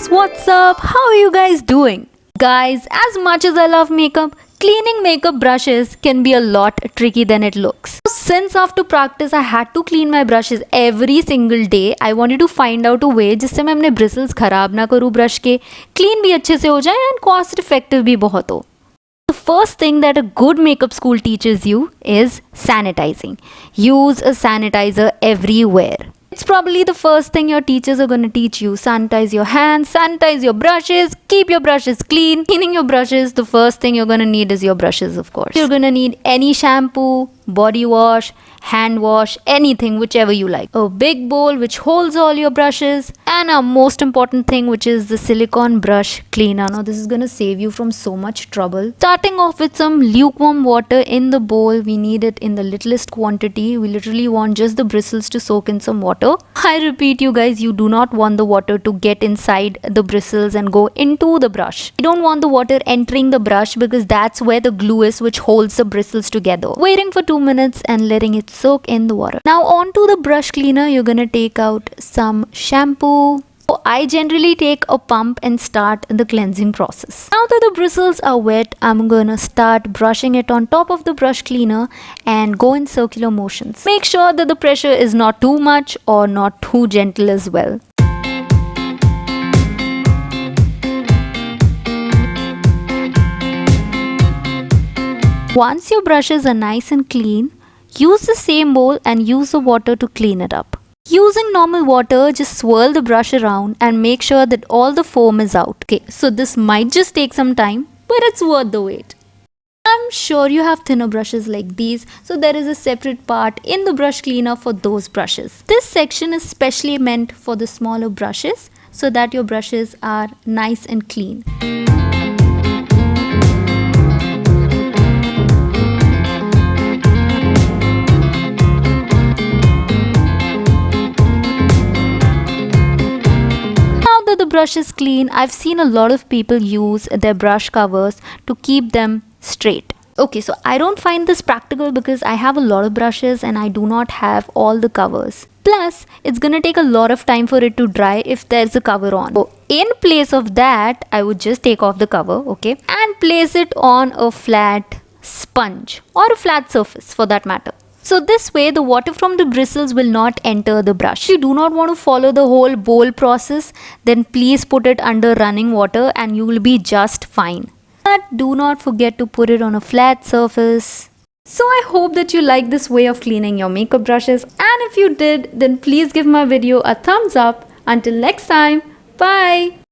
guys, what's up? How are you guys doing? Guys, as much as I love makeup, cleaning makeup brushes can be a lot tricky than it looks. Since after practice I had to clean my brushes every single day, I wanted to find out a way जिससे मैं अपने bristles खराब ना करूँ brush के, clean भी अच्छे से हो जाए and cost effective भी बहुत हो. The first thing that a good makeup school teaches you is sanitizing. Use a sanitizer everywhere. It's probably the first thing your teachers are going to teach you. Sanitize your hands, sanitize your brushes, keep your brushes clean. Cleaning your brushes, the first thing you're going to need is your brushes, of course. You're going to need any shampoo, body wash, hand wash, anything, whichever you like. A big bowl which holds all your brushes, and a most important thing, which is the silicone brush cleaner. Now this is going to save you from so much trouble. Starting off with some lukewarm water in the bowl. We need it in the littlest quantity. We literally want just the bristles to soak in some water. I repeat you guys, you do not want the water to get inside the bristles and go into the brush. You don't want the water entering the brush because that's where the glue is which holds the bristles together. Waiting for 2 minutes and letting it soak in the water. Now onto the brush cleaner, you're gonna take out some shampoo. I generally take a pump and start the cleansing process. Now that the bristles are wet, I'm gonna start brushing it on top of the brush cleaner and go in circular motions. Make sure that the pressure is not too much or not too gentle as well. Once your brushes are nice and clean, use the same bowl and use the water to clean it up. Using normal water, just swirl the brush around and make sure that all the foam is out. Okay, so this might just take some time, but it's worth the wait. I'm sure you have thinner brushes like these, so there is a separate part in the brush cleaner for those brushes. This section is specially meant for the smaller brushes so that your brushes are nice and clean. The brush is clean, I've seen a lot of people use their brush covers to keep them straight. Okay, so I don't find this practical because I have a lot of brushes and I do not have all the covers. Plus, it's gonna take a lot of time for it to dry if there's a cover on. So, in place of that, I would just take off the cover, okay, and place it on a flat sponge or a flat surface for that matter. So this way the water from the bristles will not enter the brush. If you do not want to follow the whole bowl process, then please put it under running water and you will be just fine. But do not forget to put it on a flat surface. So I hope that you like this way of cleaning your makeup brushes, and if you did, then please give my video a thumbs up. Until next time, bye!